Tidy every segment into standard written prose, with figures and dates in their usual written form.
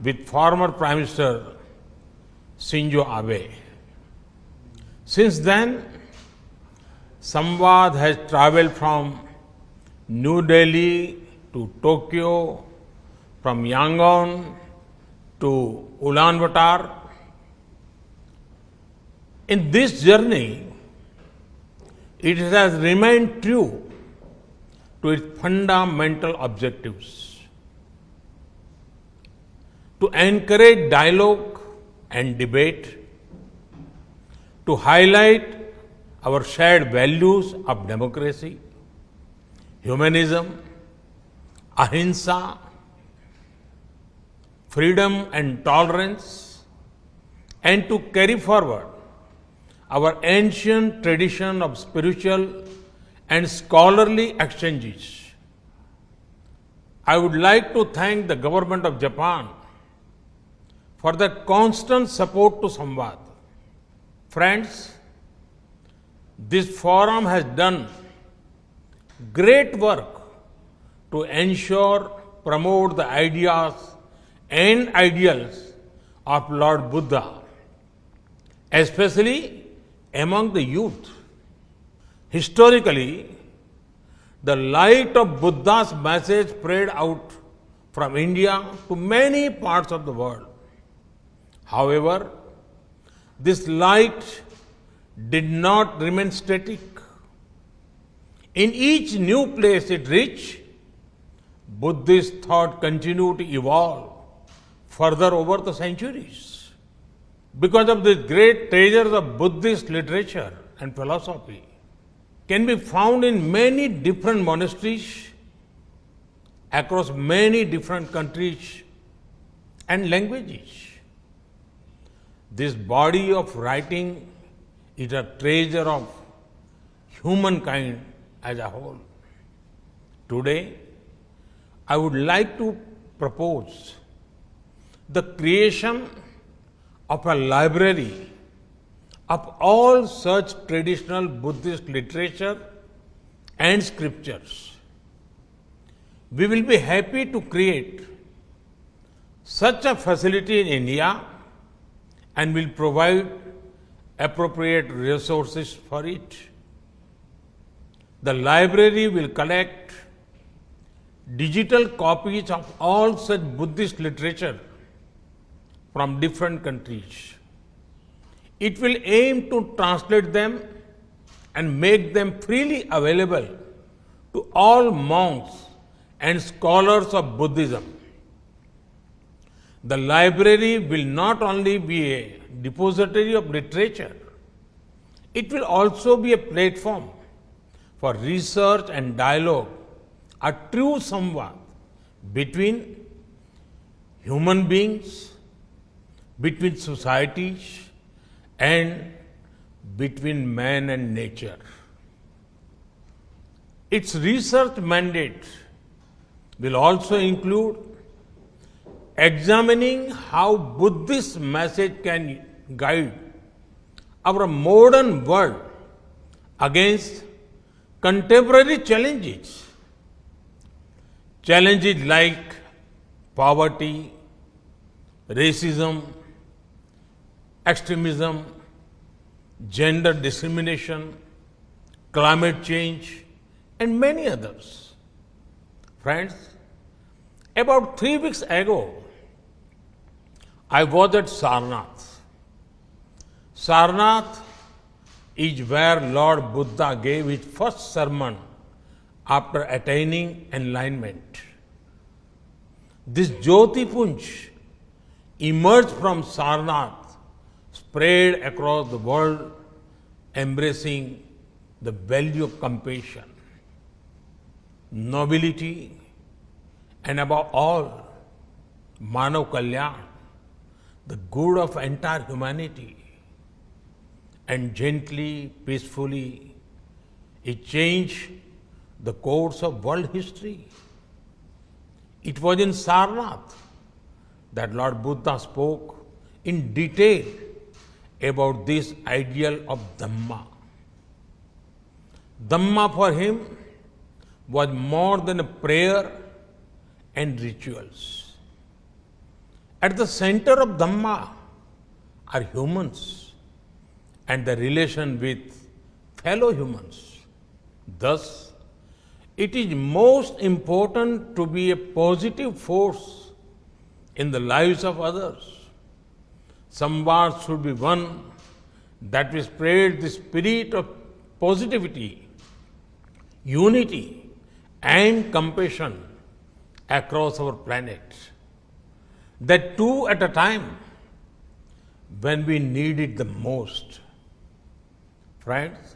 with former Prime Minister Shinzo Abe. Since then, Samvad has travelled from New Delhi to Tokyo, from Yangon to Ulaanbaatar. In this journey, it has remained true to its fundamental objectives: to encourage dialogue and debate, to highlight our shared values of democracy, humanism, ahimsa, freedom and tolerance, and to carry forward our ancient tradition of spiritual and scholarly exchanges. I would like to thank the government of Japan for their constant support to Samvad. Friends, this forum has done great work to ensure, promote the ideas and ideals of Lord Buddha, especially among the youth. Historically, the light of Buddha's message spread out from India to many parts of the world. However, this light did not remain static. In each new place it reached, Buddhist thought continued to evolve further over the centuries. Because of these great treasures of Buddhist literature and philosophy can be found in many different monasteries across many different countries and languages. This body of writing is a treasure of humankind as a whole. Today, I would like to propose the creation of a library of all such traditional Buddhist literature and scriptures. We will be happy to create such a facility in India and will provide appropriate resources for it. The library will collect digital copies of all such Buddhist literature from different countries. It will aim to translate them and make them freely available to all monks and scholars of Buddhism. The library will not only be a depository of literature, it will also be a platform for research and dialogue, a true samvad between human beings, between societies, and between man and nature. Its research mandate will also include examining how Buddhist message can guide our modern world against contemporary challenges. Challenges like poverty, racism, extremism, gender discrimination, climate change, and many others. Friends, about 3 weeks ago, I was at Sarnath. Sarnath is where Lord Buddha gave his first sermon after attaining enlightenment. This Jyoti Punj emerged from Sarnath, spread across the world, embracing the value of compassion, nobility, and above all, Manav Kalyan, the good of entire humanity. And gently, peacefully, it changed the course of world history. It was in Sarnath that Lord Buddha spoke in detail about this ideal of Dhamma. Dhamma for him was more than a prayer and rituals. At the center of Dhamma are humans and the relation with fellow humans. Thus, it is most important to be a positive force in the lives of others. Samvad should be one that will spread the spirit of positivity, unity, and compassion across our planet. That too at a time when we need it the most. Friends,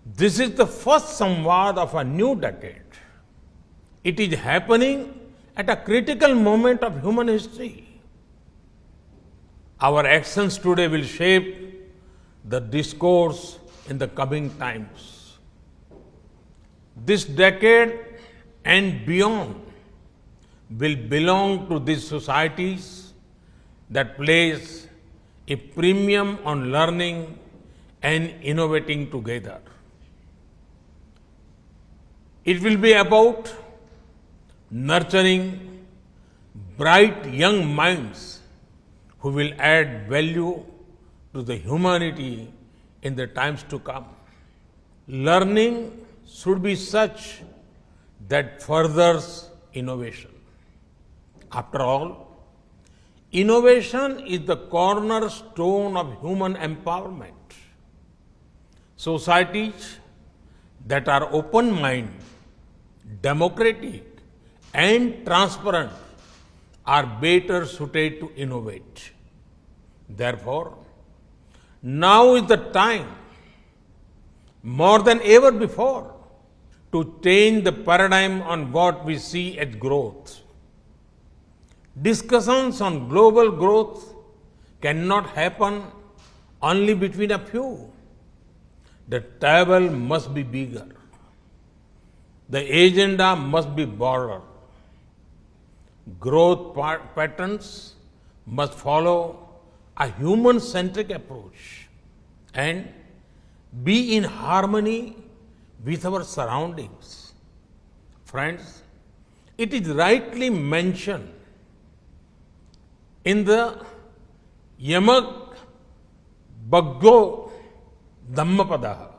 this is the first Samvad of a new decade. It is happening at a critical moment of human history. Our actions today will shape the discourse in the coming times. This decade and beyond will belong to these societies that place a premium on learning and innovating together. It will be about nurturing bright young minds who will add value to the humanity in the times to come. Learning should be such that furthers innovation. After all, innovation is the cornerstone of human empowerment. Societies that are open-minded, democratic, and transparent are better suited to innovate. Therefore, now is the time, more than ever before, to change the paradigm on what we see as growth. Discussions on global growth cannot happen only between a few. The table must be bigger. The agenda must be broader. Growth patterns must follow a human-centric approach and be in harmony with our surroundings. Friends, it is rightly mentioned in the Yamak Baggo Dhammapada,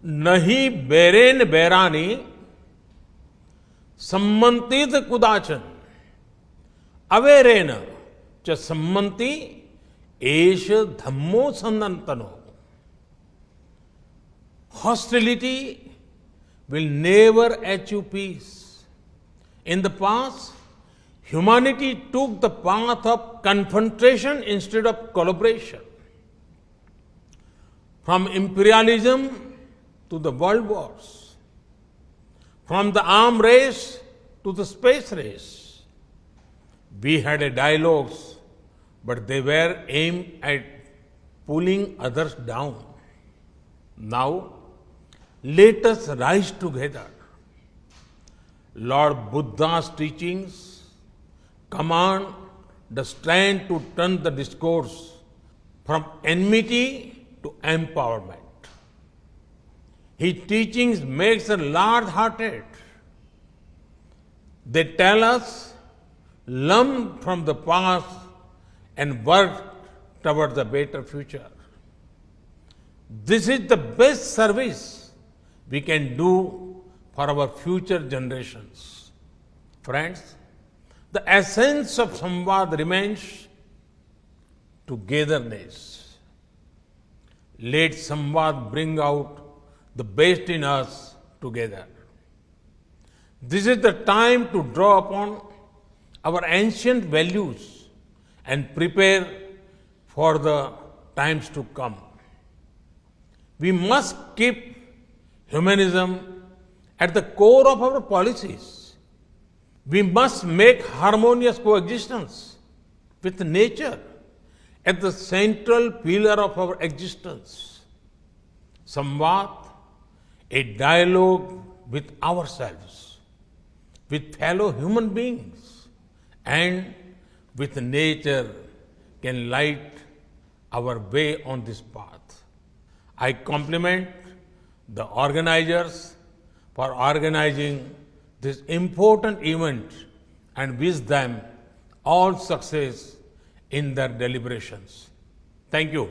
Nahi Beren Berani Sammantit Kudachan Averena Cha Sammanti Esha Dhammo Sandantano. Hostility will never achieve peace. In the past, humanity took the path of confrontation instead of collaboration. From imperialism to the world wars, from the arms race to the space race, we had a dialogues, but they were aimed at pulling others down. Now, let us rise together. Lord Buddha's teachings command the strength to turn the discourse from enmity to empowerment. His teachings makes us large-hearted. They tell us, learn from the past and work towards a better future. This is the best service we can do for our future generations. Friends, the essence of Samvad remains togetherness. Let Samvad bring out the best in us together. This is the time to draw upon our ancient values and prepare for the times to come. We must keep humanism at the core of our policies. We must make harmonious coexistence with nature at the central pillar of our existence. Samvad, a dialogue with ourselves, with fellow human beings, and with nature can light our way on this path. I compliment the organizers for organizing this important event and wish them all success in their deliberations. Thank you.